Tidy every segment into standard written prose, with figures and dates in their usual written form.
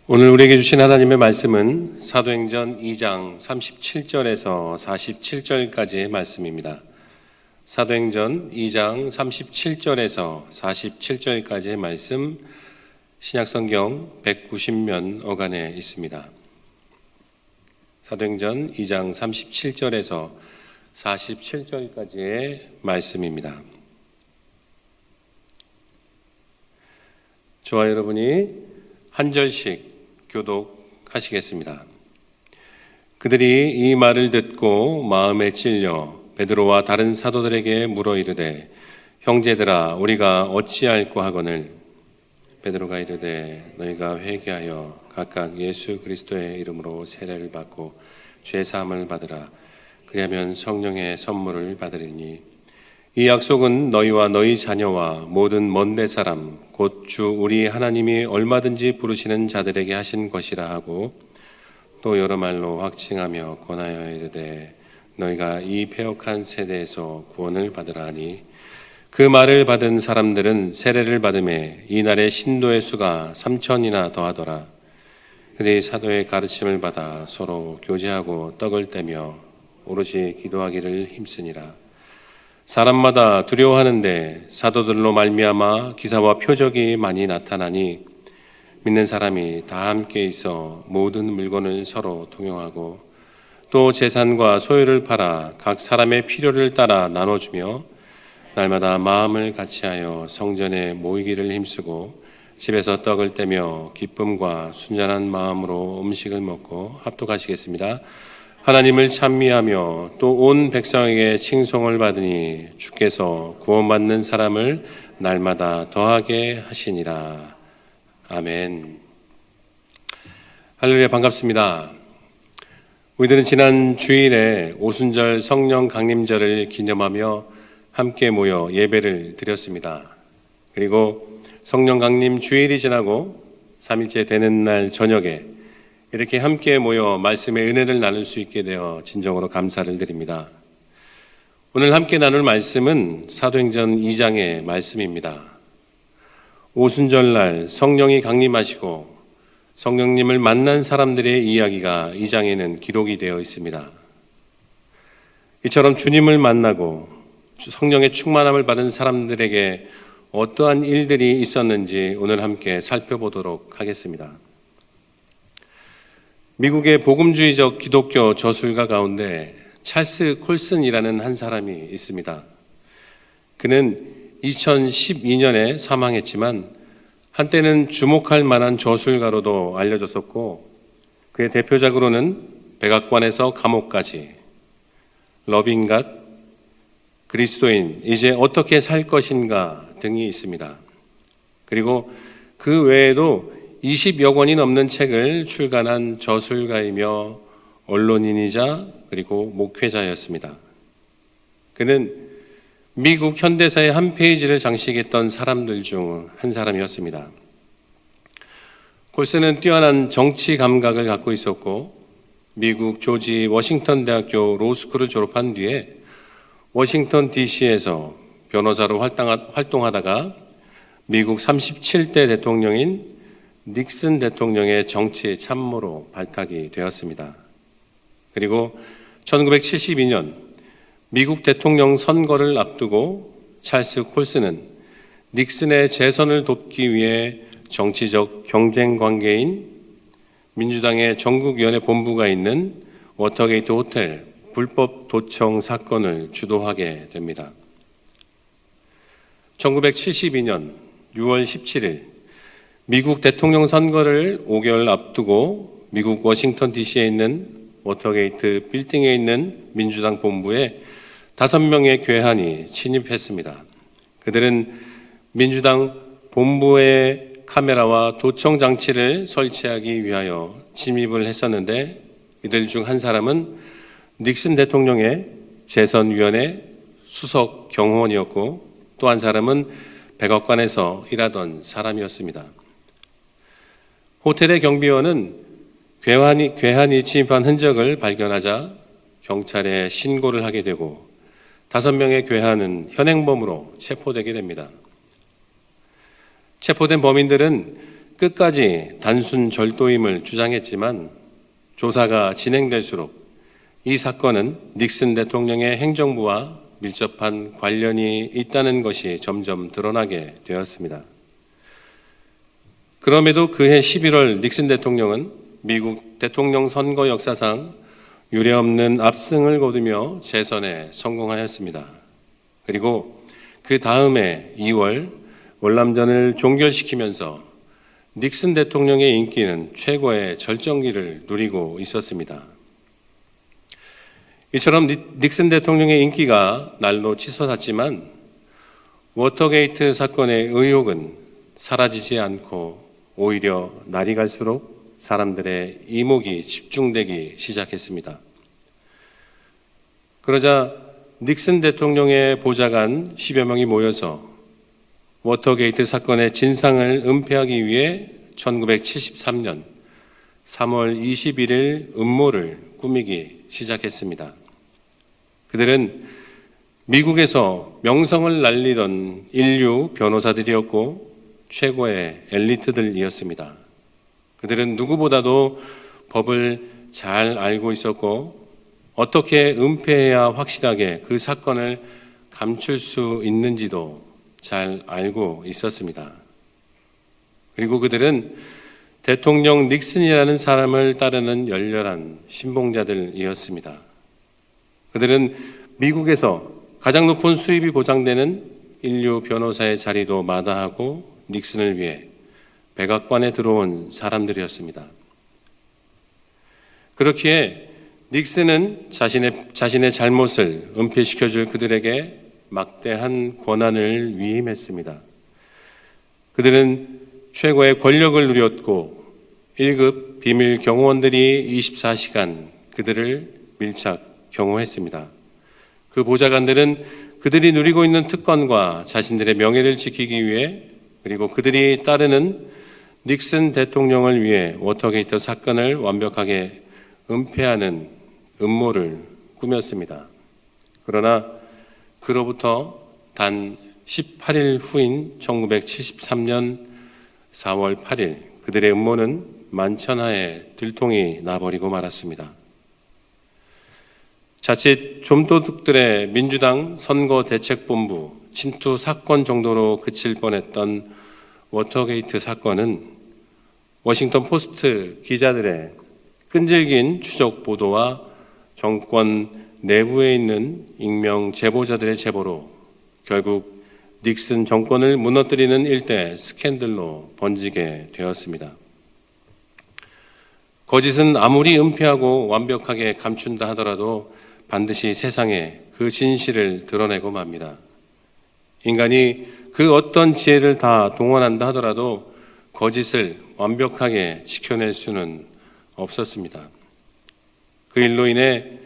오늘 우리에게 주신 하나님의 말씀은 사도행전 2장 37절에서 47절까지의 말씀입니다. 사도행전 2장 37절에서 47절까지의 말씀, 신약성경 190면 어간에 있습니다. 사도행전 2장 37절에서 47절까지의 말씀입니다. 저와 여러분이 한 절씩 교독하시겠습니다. 그들이 이 말을 듣고 마음에 찔려 베드로와 다른 사도들에게 물어 이르되, 형제들아, 우리가 어찌할꼬 하거늘? 베드로가 이르되, 너희가 회개하여 각각 예수 그리스도의 이름으로 세례를 받고 죄 사함을 받으라. 그리하면 성령의 선물을 받으리니 이 약속은 너희와 너희 자녀와 모든 먼데 사람 곧 주 우리 하나님이 얼마든지 부르시는 자들에게 하신 것이라 하고, 또 여러 말로 확증하며 권하여 이르되, 너희가 이 패역한 세대에서 구원을 받으라 하니, 그 말을 받은 사람들은 세례를 받음에 이날의 신도의 수가 3,000이나 더하더라. 그들이 사도의 가르침을 받아 서로 교제하고 떡을 떼며 오롯이 기도하기를 힘쓰니라. 사람마다 두려워하는데 사도들로 말미암아 기사와 표적이 많이 나타나니, 믿는 사람이 다 함께 있어 모든 물건을 서로 통용하고 또 재산과 소유를 팔아 각 사람의 필요를 따라 나눠주며 날마다 마음을 같이하여 성전에 모이기를 힘쓰고 집에서 떡을 떼며 기쁨과 순전한 마음으로 음식을 먹고 합독하시겠습니다. 하나님을 찬미하며 또 온 백성에게 칭송을 받으니 주께서 구원받는 사람을 날마다 더하게 하시니라. 아멘. 할렐루야, 반갑습니다. 우리들은 지난 주일에 오순절 성령 강림절을 기념하며 함께 모여 예배를 드렸습니다. 그리고 성령 강림 주일이 지나고 3일째 되는 날 저녁에 이렇게 함께 모여 말씀의 은혜를 나눌 수 있게 되어 진정으로 감사를 드립니다. 오늘 함께 나눌 말씀은 사도행전 2장의 말씀입니다. 오순절날 성령이 강림하시고 성령님을 만난 사람들의 이야기가 2장에는 기록이 되어 있습니다. 이처럼 주님을 만나고 성령의 충만함을 받은 사람들에게 어떠한 일들이 있었는지 오늘 함께 살펴보도록 하겠습니다. 미국의 복음주의적 기독교 저술가 가운데 찰스 콜슨이라는 한 사람이 있습니다. 그는 2012년에 사망했지만 한때는 주목할 만한 저술가로도 알려졌었고, 그의 대표작으로는 백악관에서 감옥까지, 러빙갓, 그리스도인, 이제 어떻게 살 것인가 등이 있습니다. 그리고 그 외에도 20여 권이 넘는 책을 출간한 저술가이며 언론인이자 그리고 목회자였습니다. 그는 미국 현대사의 한 페이지를 장식했던 사람들 중 한 사람이었습니다. 콜슨은 뛰어난 정치 감각을 갖고 있었고, 미국 조지 워싱턴 대학교 로스쿨을 졸업한 뒤에 워싱턴 DC에서 변호사로 활동하다가 미국 37대 대통령인 닉슨 대통령의 정치 참모로 발탁이 되었습니다. 그리고 1972년 미국 대통령 선거를 앞두고 찰스 콜슨은 닉슨의 재선을 돕기 위해 정치적 경쟁 관계인 민주당의 전국위원회 본부가 있는 워터게이트 호텔 불법 도청 사건을 주도하게 됩니다. 1972년 6월 17일 미국 대통령 선거를 5개월 앞두고 미국 워싱턴 DC에 있는 워터게이트 빌딩에 있는 민주당 본부에 5명의 괴한이 침입했습니다. 그들은 민주당 본부의 카메라와 도청 장치를 설치하기 위하여 침입을 했었는데, 이들 중 한 사람은 닉슨 대통령의 재선위원회 수석 경호원이었고, 또 한 사람은 백악관에서 일하던 사람이었습니다. 호텔의 경비원은 괴한이 침입한 흔적을 발견하자 경찰에 신고를 하게 되고 5명의 괴한은 현행범으로 체포되게 됩니다. 체포된 범인들은 끝까지 단순 절도임을 주장했지만 조사가 진행될수록 이 사건은 닉슨 대통령의 행정부와 밀접한 관련이 있다는 것이 점점 드러나게 되었습니다. 그럼에도 그해 11월 닉슨 대통령은 미국 대통령 선거 역사상 유례없는 압승을 거두며 재선에 성공하였습니다. 그리고 그 다음해 2월 월남전을 종결시키면서 닉슨 대통령의 인기는 최고의 절정기를 누리고 있었습니다. 이처럼 닉슨 대통령의 인기가 날로 치솟았지만 워터게이트 사건의 의혹은 사라지지 않고 오히려 날이 갈수록 사람들의 이목이 집중되기 시작했습니다. 그러자 닉슨 대통령의 보좌관 10여 명이 모여서 워터게이트 사건의 진상을 은폐하기 위해 1973년 3월 21일 음모를 꾸미기 시작했습니다. 그들은 미국에서 명성을 날리던 인류 변호사들이었고 최고의 엘리트들이었습니다. 그들은 누구보다도 법을 잘 알고 있었고 어떻게 은폐해야 확실하게 그 사건을 감출 수 있는지도 잘 알고 있었습니다. 그리고 그들은 대통령 닉슨이라는 사람을 따르는 열렬한 신봉자들이었습니다. 그들은 미국에서 가장 높은 수입이 보장되는 인류 변호사의 자리도 마다하고 닉슨을 위해 백악관에 들어온 사람들이었습니다. 그렇기에 닉슨은 자신의 잘못을 은폐시켜줄 그들에게 막대한 권한을 위임했습니다. 그들은 최고의 권력을 누렸고 1급 비밀 경호원들이 24시간 그들을 밀착 경호했습니다. 그 보좌관들은 그들이 누리고 있는 특권과 자신들의 명예를 지키기 위해 그리고 그들이 따르는 닉슨 대통령을 위해 워터게이트 사건을 완벽하게 은폐하는 음모를 꾸몄습니다. 그러나 그로부터 단 18일 후인 1973년 4월 8일 그들의 음모는 만천하에 들통이 나버리고 말았습니다. 자칫 좀도둑들의 민주당 선거대책본부 침투 사건 정도로 그칠 뻔했던 워터게이트 사건은 워싱턴 포스트 기자들의 끈질긴 추적 보도와 정권 내부에 있는 익명 제보자들의 제보로 결국 닉슨 정권을 무너뜨리는 일대 스캔들로 번지게 되었습니다. 거짓은 아무리 은폐하고 완벽하게 감춘다 하더라도 반드시 세상에 그 진실을 드러내고 맙니다. 인간이 그 어떤 지혜를 다 동원한다 하더라도 거짓을 완벽하게 지켜낼 수는 없었습니다. 그 일로 인해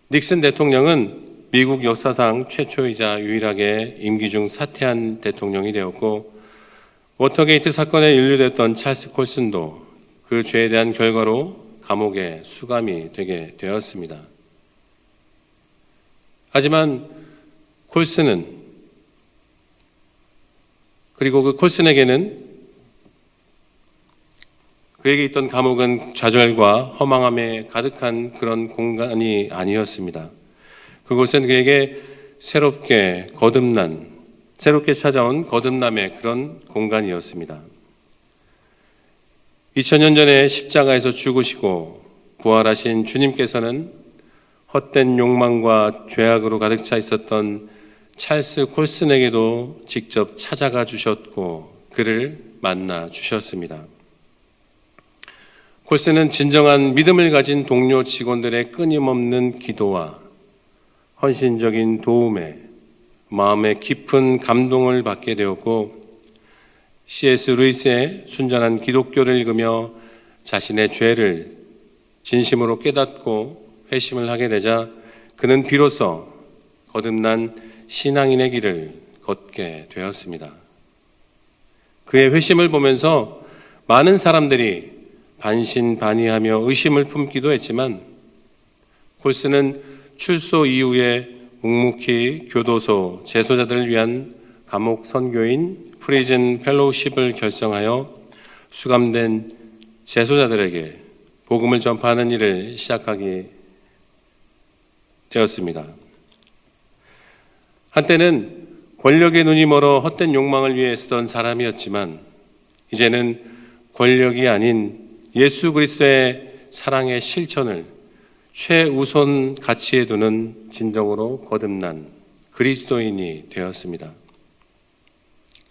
닉슨 대통령은 미국 역사상 최초이자 유일하게 임기 중 사퇴한 대통령이 되었고 워터게이트 사건에 연루됐던 찰스 콜슨도 그 죄에 대한 결과로 감옥에 수감이 되게 되었습니다. 하지만 콜슨은 그리고 그 콜슨에게는 그에게 있던 감옥은 좌절과 허망함에 가득한 그런 공간이 아니었습니다. 그곳은 그에게 새롭게 찾아온 거듭남의 그런 공간이었습니다. 2000년 전에 십자가에서 죽으시고 부활하신 주님께서는 헛된 욕망과 죄악으로 가득 차 있었던 찰스 콜슨에게도 직접 찾아가 주셨고 그를 만나 주셨습니다. 콜슨은 진정한 믿음을 가진 동료 직원들의 끊임없는 기도와 헌신적인 도움에 마음의 깊은 감동을 받게 되었고 C.S. 루이스의 순전한 기독교를 읽으며 자신의 죄를 진심으로 깨닫고 회심을 하게 되자 그는 비로소 거듭난 신앙인의 길을 걷게 되었습니다. 그의 회심을 보면서 많은 사람들이 반신반의하며 의심을 품기도 했지만 콜슨은 출소 이후에 묵묵히 교도소 재소자들을 위한 감옥 선교인 프리즌 펠로우십을 결성하여 수감된 제소자들에게 복음을 전파하는 일을 시작하게 되었습니다. 한때는 권력의 눈이 멀어 헛된 욕망을 위해 쓰던 사람이었지만 이제는 권력이 아닌 예수 그리스도의 사랑의 실천을 최우선 가치에 두는 진정으로 거듭난 그리스도인이 되었습니다.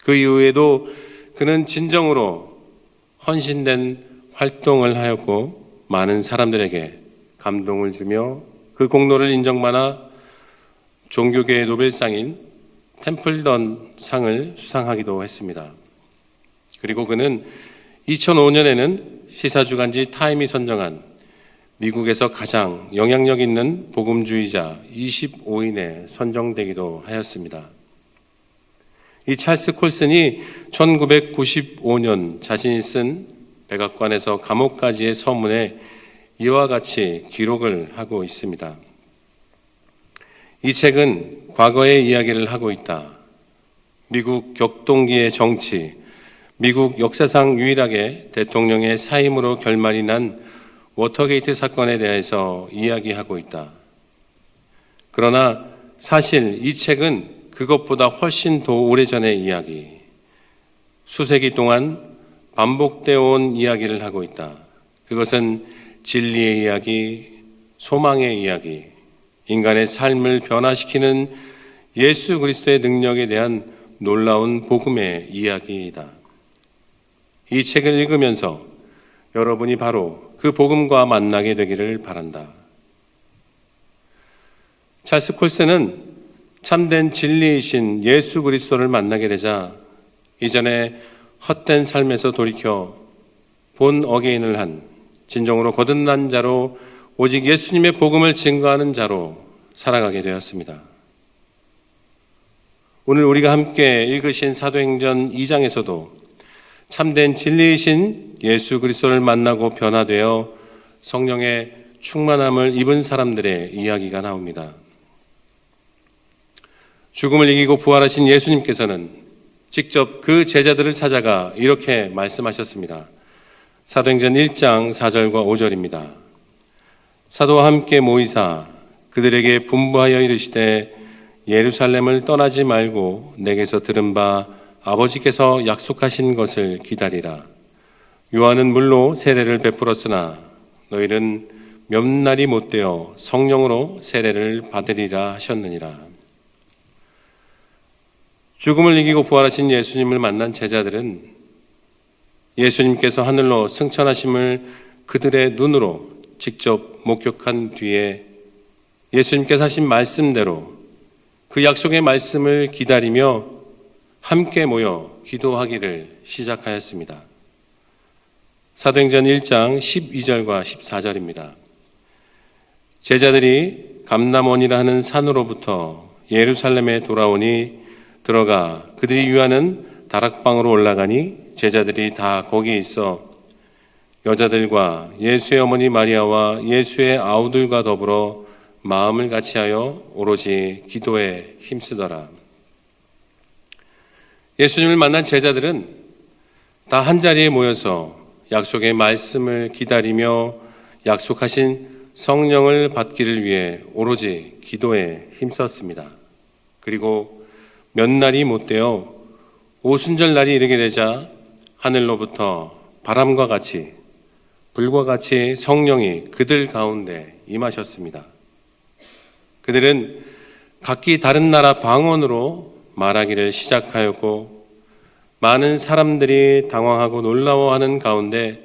그 이후에도 그는 진정으로 헌신된 활동을 하였고 많은 사람들에게 감동을 주며 그 공로를 인정받아 종교계의 노벨상인 템플던 상을 수상하기도 했습니다. 그리고 그는 2005년에는 시사주간지 타임이 선정한 미국에서 가장 영향력 있는 복음주의자 25인에 선정되기도 하였습니다. 이 찰스 콜슨이 1995년 자신이 쓴 백악관에서 감옥까지의 서문에 이와 같이 기록을 하고 있습니다. 이 책은 과거의 이야기를 하고 있다. 미국 격동기의 정치, 미국 역사상 유일하게 대통령의 사임으로 결말이 난 워터게이트 사건에 대해서 이야기하고 있다. 그러나 사실 이 책은 그것보다 훨씬 더 오래전의 이야기, 수세기 동안 반복되어 온 이야기를 하고 있다. 그것은 진리의 이야기, 소망의 이야기, 인간의 삶을 변화시키는 예수 그리스도의 능력에 대한 놀라운 복음의 이야기이다. 이 책을 읽으면서 여러분이 바로 그 복음과 만나게 되기를 바란다. 찰스 콜슨은 참된 진리이신 예수 그리스도를 만나게 되자 이전에 헛된 삶에서 돌이켜 본 어게인을 한 진정으로 거듭난 자로 오직 예수님의 복음을 증거하는 자로 살아가게 되었습니다. 오늘 우리가 함께 읽으신 사도행전 2장에서도 참된 진리이신 예수 그리스도를 만나고 변화되어 성령의 충만함을 입은 사람들의 이야기가 나옵니다. 죽음을 이기고 부활하신 예수님께서는 직접 그 제자들을 찾아가 이렇게 말씀하셨습니다. 사도행전 1장 4절과 5절입니다. 사도와 함께 모이사 그들에게 분부하여 이르시되 예루살렘을 떠나지 말고 내게서 들은 바 아버지께서 약속하신 것을 기다리라. 요한은 물로 세례를 베풀었으나 너희는 몇 날이 못되어 성령으로 세례를 받으리라 하셨느니라. 죽음을 이기고 부활하신 예수님을 만난 제자들은 예수님께서 하늘로 승천하심을 그들의 눈으로 직접 목격한 뒤에 예수님께서 하신 말씀대로 그 약속의 말씀을 기다리며 함께 모여 기도하기를 시작하였습니다. 사도행전 1장 12절과 14절입니다. 제자들이 감람원이라 하는 산으로부터 예루살렘에 돌아오니 들어가 그들이 유하는 다락방으로 올라가니 제자들이 다 거기에 있어 여자들과 예수의 어머니 마리아와 예수의 아우들과 더불어 마음을 같이하여 오로지 기도에 힘쓰더라. 예수님을 만난 제자들은 다 한자리에 모여서 약속의 말씀을 기다리며 약속하신 성령을 받기를 위해 오로지 기도에 힘썼습니다. 그리고 몇 날이 못되어 오순절 날이 이르게 되자 하늘로부터 바람과 같이 불과 같이 성령이 그들 가운데 임하셨습니다. 그들은 각기 다른 나라 방언으로 말하기를 시작하였고 많은 사람들이 당황하고 놀라워하는 가운데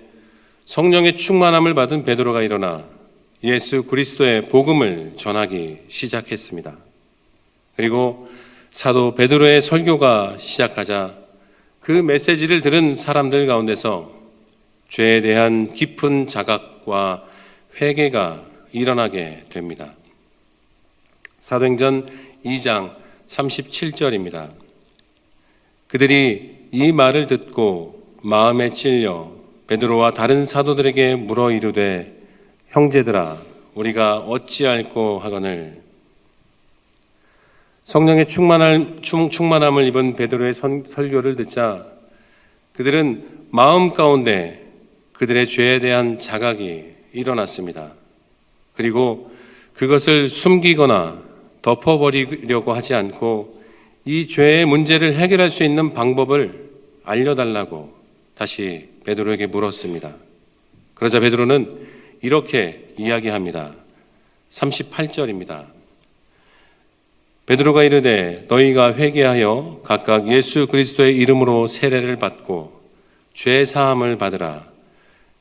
성령의 충만함을 받은 베드로가 일어나 예수 그리스도의 복음을 전하기 시작했습니다. 그리고 사도 베드로의 설교가 시작하자 그 메시지를 들은 사람들 가운데서 죄에 대한 깊은 자각과 회개가 일어나게 됩니다. 사도행전 2장 37절입니다. 그들이 이 말을 듣고 마음에 찔려 베드로와 다른 사도들에게 물어 이르되 형제들아 우리가 어찌할꼬 하거늘. 성령의 충만함을 입은 베드로의 설교를 듣자 그들은 마음 가운데 그들의 죄에 대한 자각이 일어났습니다. 그리고 그것을 숨기거나 덮어버리려고 하지 않고 이 죄의 문제를 해결할 수 있는 방법을 알려달라고 다시 베드로에게 물었습니다. 그러자 베드로는 이렇게 이야기합니다. 38절입니다. 베드로가 이르되 너희가 회개하여 각각 예수 그리스도의 이름으로 세례를 받고 죄 사함을 받으라.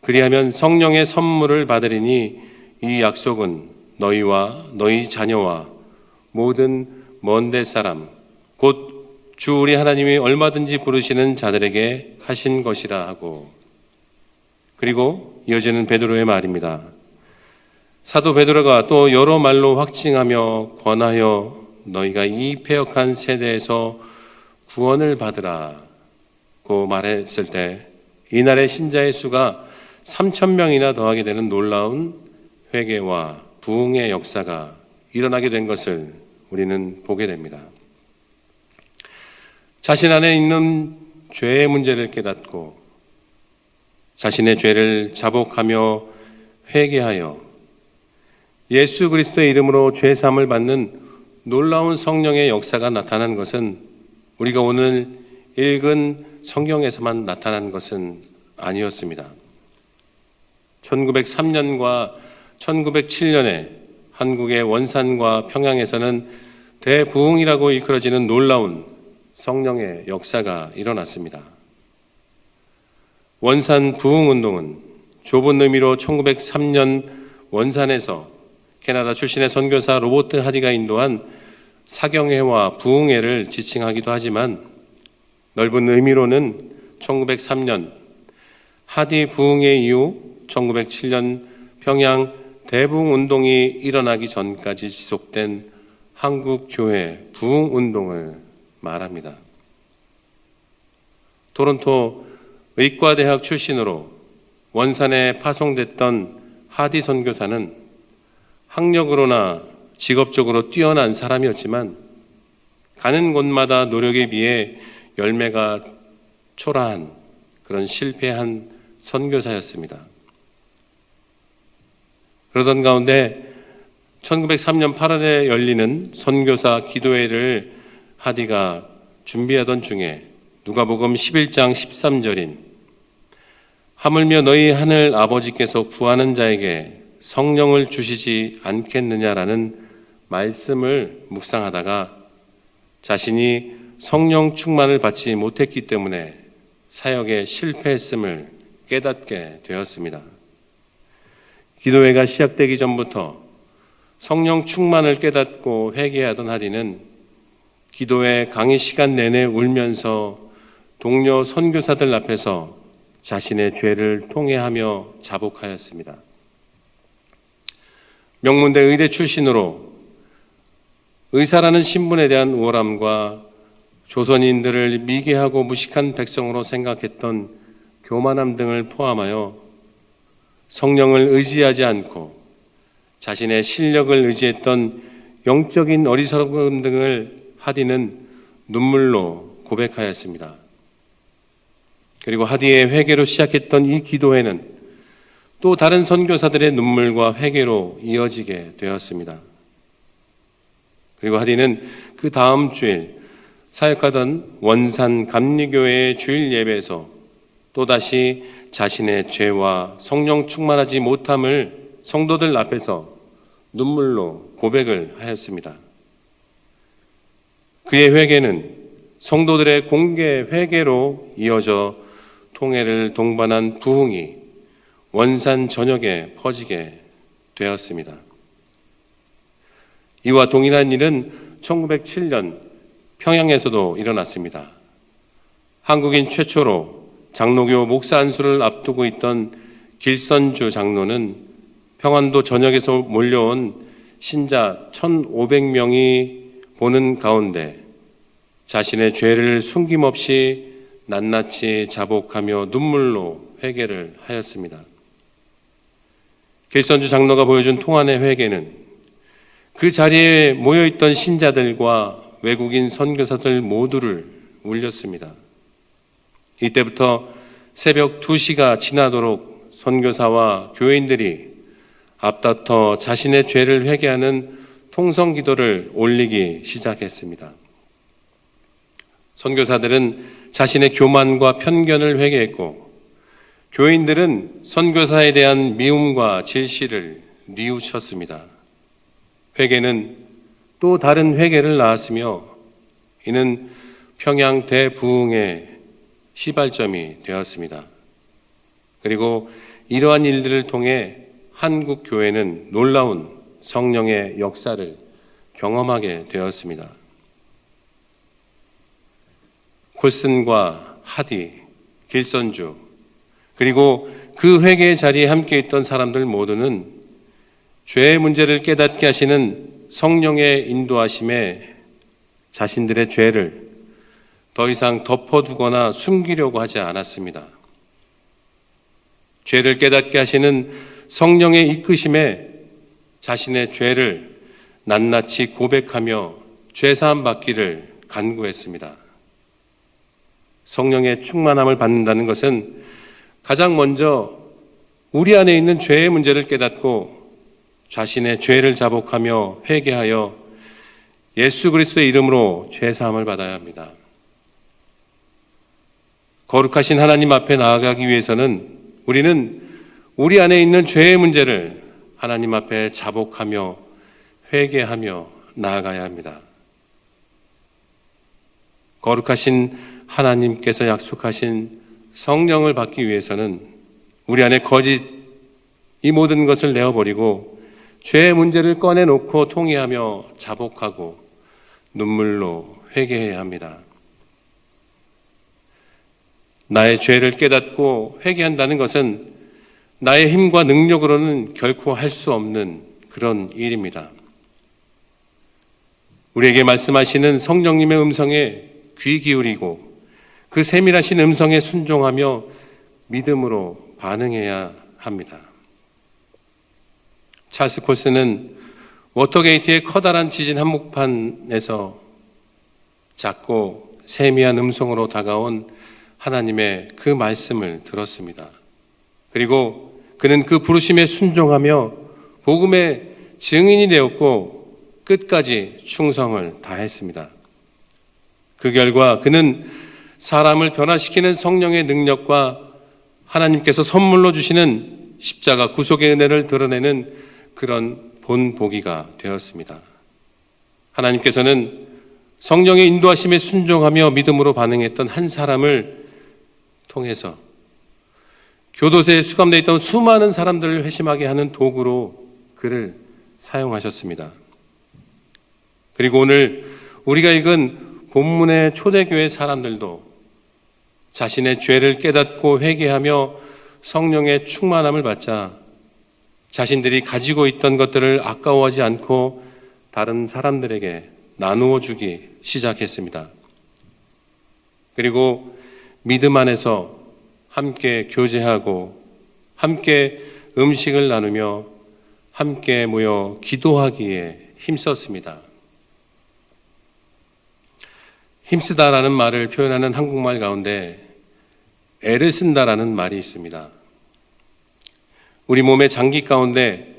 그리하면 성령의 선물을 받으리니 이 약속은 너희와 너희 자녀와 모든 먼데 사람 곧 주 우리 하나님이 얼마든지 부르시는 자들에게 하신 것이라 하고, 그리고 이어지는 베드로의 말입니다. 사도 베드로가 또 여러 말로 확증하며 권하여 너희가 이 패역한 세대에서 구원을 받으라고 말했을 때 이날의 신자의 수가 3,000명이나 더하게 되는 놀라운 회개와 부흥의 역사가 일어나게 된 것을 우리는 보게 됩니다. 자신 안에 있는 죄의 문제를 깨닫고 자신의 죄를 자복하며 회개하여 예수 그리스도의 이름으로 죄 사함을 받는 놀라운 성령의 역사가 나타난 것은 우리가 오늘 읽은 성경에서만 나타난 것은 아니었습니다. 1903년과 1907년에 한국의 원산과 평양에서는 대부흥이라고 일컬어지는 놀라운 성령의 역사가 일어났습니다. 원산 부흥운동은 좁은 의미로 1903년 원산에서 캐나다 출신의 선교사 로버트 하디가 인도한 사경회와 부흥회를 지칭하기도 하지만 넓은 의미로는 1903년 하디 부흥회 이후 1907년 평양 대부흥운동이 일어나기 전까지 지속된 한국교회 부흥운동을 말합니다. 토론토 의과대학 출신으로 원산에 파송됐던 하디 선교사는 학력으로나 직업적으로 뛰어난 사람이었지만 가는 곳마다 노력에 비해 열매가 초라한 그런 실패한 선교사였습니다. 그러던 가운데 1903년 8월에 열리는 선교사 기도회를 하디가 준비하던 중에 누가복음 11장 13절인 하물며 너희 하늘 아버지께서 구하는 자에게 성령을 주시지 않겠느냐라는 말씀을 묵상하다가 자신이 성령 충만을 받지 못했기 때문에 사역에 실패했음을 깨닫게 되었습니다. 기도회가 시작되기 전부터 성령 충만을 깨닫고 회개하던 하디는 기도회 강의 시간 내내 울면서 동료 선교사들 앞에서 자신의 죄를 통회하며 자복하였습니다. 명문대 의대 출신으로 의사라는 신분에 대한 우월함과 조선인들을 미개하고 무식한 백성으로 생각했던 교만함 등을 포함하여 성령을 의지하지 않고 자신의 실력을 의지했던 영적인 어리석음 등을 하디는 눈물로 고백하였습니다. 그리고 하디의 회개로 시작했던 이 기도회는 또 다른 선교사들의 눈물과 회개로 이어지게 되었습니다. 그리고 하디는 그 다음 주일 사역하던 원산 감리교회의 주일 예배에서 또다시 자신의 죄와 성령 충만하지 못함을 성도들 앞에서 눈물로 고백을 하였습니다. 그의 회개는 성도들의 공개 회개로 이어져 통해를 동반한 부흥이 원산 전역에 퍼지게 되었습니다. 이와 동일한 일은 1907년 평양에서도 일어났습니다. 한국인 최초로 장로교 목사 안수를 앞두고 있던 길선주 장로는 평안도 전역에서 몰려온 신자 1,500명이 보는 가운데 자신의 죄를 숨김없이 낱낱이 자복하며 눈물로 회개를 하였습니다. 길선주 장로가 보여준 통안의 회개는 그 자리에 모여있던 신자들과 외국인 선교사들 모두를 울렸습니다. 이때부터 새벽 2시가 지나도록 선교사와 교인들이 앞다퉈 자신의 죄를 회개하는 통성기도를 올리기 시작했습니다. 선교사들은 자신의 교만과 편견을 회개했고, 교인들은 선교사에 대한 미움과 질시를 뉘우쳤습니다. 회개는 또 다른 회개를 낳았으며, 이는 평양 대부흥의 시발점이 되었습니다. 그리고 이러한 일들을 통해 한국 교회는 놀라운 성령의 역사를 경험하게 되었습니다. 콜슨과 하디, 길선주, 그리고 그 회개의 자리에 함께 있던 사람들 모두는 죄의 문제를 깨닫게 하시는 성령의 인도하심에 자신들의 죄를 더 이상 덮어두거나 숨기려고 하지 않았습니다. 죄를 깨닫게 하시는 성령의 이끄심에 자신의 죄를 낱낱이 고백하며 죄사함 받기를 간구했습니다. 성령의 충만함을 받는다는 것은 가장 먼저 우리 안에 있는 죄의 문제를 깨닫고 자신의 죄를 자복하며 회개하여 예수 그리스도의 이름으로 죄사함을 받아야 합니다. 거룩하신 하나님 앞에 나아가기 위해서는 우리는 우리 안에 있는 죄의 문제를 하나님 앞에 자복하며 회개하며 나아가야 합니다. 거룩하신 하나님께서 약속하신 성령을 받기 위해서는 우리 안에 거짓 이 모든 것을 내어버리고 죄의 문제를 꺼내놓고 통회하며 자복하고 눈물로 회개해야 합니다. 나의 죄를 깨닫고 회개한다는 것은 나의 힘과 능력으로는 결코 할 수 없는 그런 일입니다. 우리에게 말씀하시는 성령님의 음성에 귀 기울이고 그 세밀하신 음성에 순종하며 믿음으로 반응해야 합니다. 찰스 콜슨은 워터게이트의 커다란 지진 한복판에서 작고 세미한 음성으로 다가온 하나님의 그 말씀을 들었습니다. 그리고 그는 그 부르심에 순종하며 복음의 증인이 되었고 끝까지 충성을 다했습니다. 그 결과 그는 사람을 변화시키는 성령의 능력과 하나님께서 선물로 주시는 십자가 구속의 은혜를 드러내는 그런 본보기가 되었습니다. 하나님께서는 성령의 인도하심에 순종하며 믿음으로 반응했던 한 사람을 통해서 교도소에 수감되어 있던 수많은 사람들을 회심하게 하는 도구로 그를 사용하셨습니다. 그리고 오늘 우리가 읽은 본문의 초대교회 사람들도 자신의 죄를 깨닫고 회개하며 성령의 충만함을 받자 자신들이 가지고 있던 것들을 아까워하지 않고 다른 사람들에게 나누어 주기 시작했습니다. 그리고 믿음 안에서 함께 교제하고 함께 음식을 나누며 함께 모여 기도하기에 힘썼습니다. 힘쓰다라는 말을 표현하는 한국말 가운데 애를 쓴다라는 말이 있습니다. 우리 몸의 장기 가운데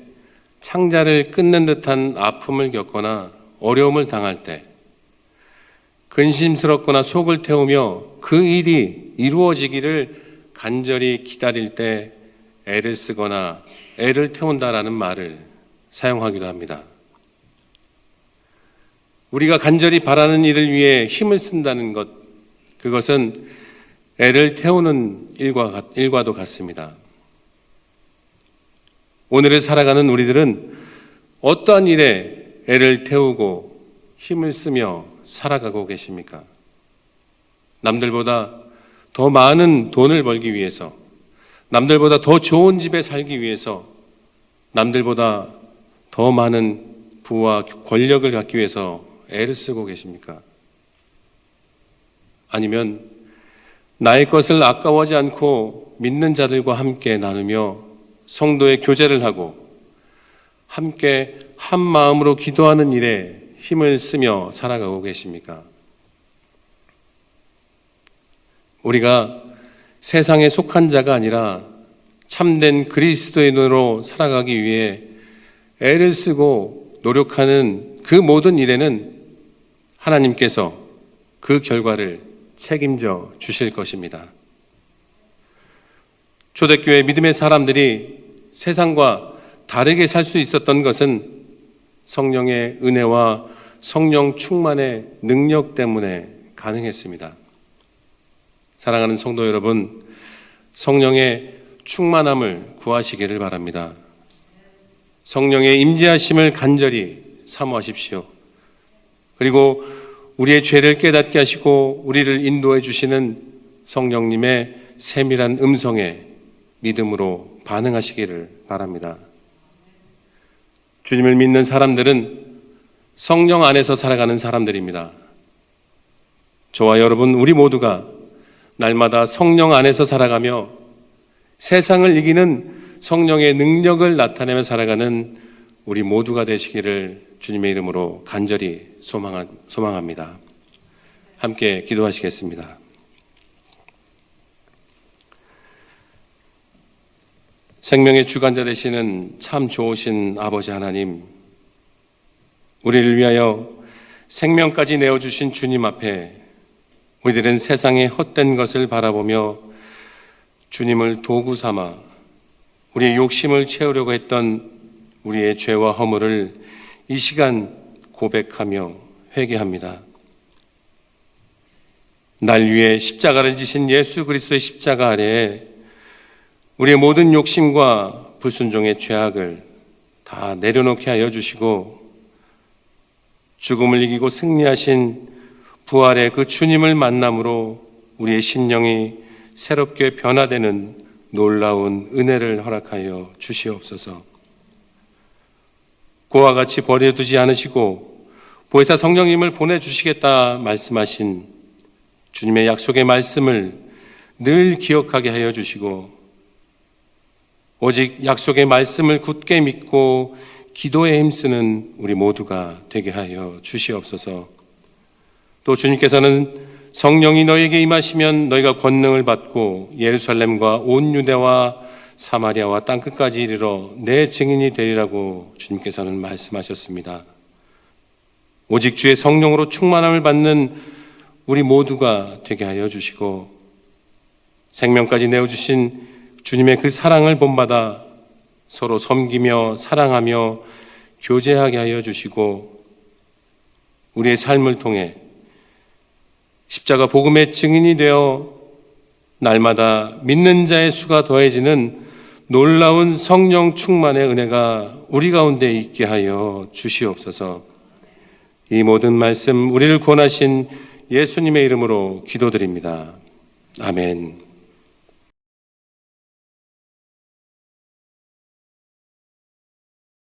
창자를 끊는 듯한 아픔을 겪거나 어려움을 당할 때 근심스럽거나 속을 태우며 그 일이 이루어지기를 간절히 기다릴 때 애를 쓰거나 애를 태운다라는 말을 사용하기도 합니다. 우리가 간절히 바라는 일을 위해 힘을 쓴다는 것, 그것은 애를 태우는 일과도 같습니다. 오늘을 살아가는 우리들은 어떠한 일에 애를 태우고 힘을 쓰며 살아가고 계십니까? 남들보다 더 많은 돈을 벌기 위해서, 남들보다 더 좋은 집에 살기 위해서, 남들보다 더 많은 부와 권력을 갖기 위해서 애를 쓰고 계십니까? 아니면 나의 것을 아까워하지 않고 믿는 자들과 함께 나누며 성도의 교제를 하고 함께 한 마음으로 기도하는 일에 힘을 쓰며 살아가고 계십니까? 우리가 세상에 속한 자가 아니라 참된 그리스도인으로 살아가기 위해 애를 쓰고 노력하는 그 모든 일에는 하나님께서 그 결과를 책임져 주실 것입니다. 초대교회 믿음의 사람들이 세상과 다르게 살 수 있었던 것은 성령의 은혜와 성령 충만의 능력 때문에 가능했습니다. 사랑하는 성도 여러분, 성령의 충만함을 구하시기를 바랍니다. 성령의 임재하심을 간절히 사모하십시오. 그리고 우리의 죄를 깨닫게 하시고 우리를 인도해 주시는 성령님의 세밀한 음성에 믿음으로 반응하시기를 바랍니다. 주님을 믿는 사람들은 성령 안에서 살아가는 사람들입니다. 저와 여러분, 우리 모두가 날마다 성령 안에서 살아가며 세상을 이기는 성령의 능력을 나타내며 살아가는 우리 모두가 되시기를 주님의 이름으로 간절히 소망합니다. 함께 기도하시겠습니다. 생명의 주관자 되시는 참 좋으신 아버지 하나님, 우리를 위하여 생명까지 내어주신 주님 앞에 우리들은 세상의 헛된 것을 바라보며 주님을 도구 삼아 우리의 욕심을 채우려고 했던 우리의 죄와 허물을 이 시간 고백하며 회개합니다. 날 위해 십자가를 지신 예수 그리스도의 십자가 아래에 우리의 모든 욕심과 불순종의 죄악을 다 내려놓게 하여 주시고 죽음을 이기고 승리하신 부활의 그 주님을 만남으로 우리의 심령이 새롭게 변화되는 놀라운 은혜를 허락하여 주시옵소서. 그와 같이 버려두지 않으시고 보혜사 성령님을 보내주시겠다 말씀하신 주님의 약속의 말씀을 늘 기억하게 하여 주시고 오직 약속의 말씀을 굳게 믿고 기도에 힘쓰는 우리 모두가 되게 하여 주시옵소서. 또 주님께서는 성령이 너에게 임하시면 너희가 권능을 받고 예루살렘과 온 유대와 사마리아와 땅끝까지 이르러 내 증인이 되리라고 주님께서는 말씀하셨습니다. 오직 주의 성령으로 충만함을 받는 우리 모두가 되게 하여 주시고 생명까지 내어주신 주님의 그 사랑을 본받아 서로 섬기며 사랑하며 교제하게 하여 주시고 우리의 삶을 통해 십자가 복음의 증인이 되어 날마다 믿는 자의 수가 더해지는 놀라운 성령 충만의 은혜가 우리 가운데 있게 하여 주시옵소서. 이 모든 말씀 우리를 구원하신 예수님의 이름으로 기도드립니다. 아멘.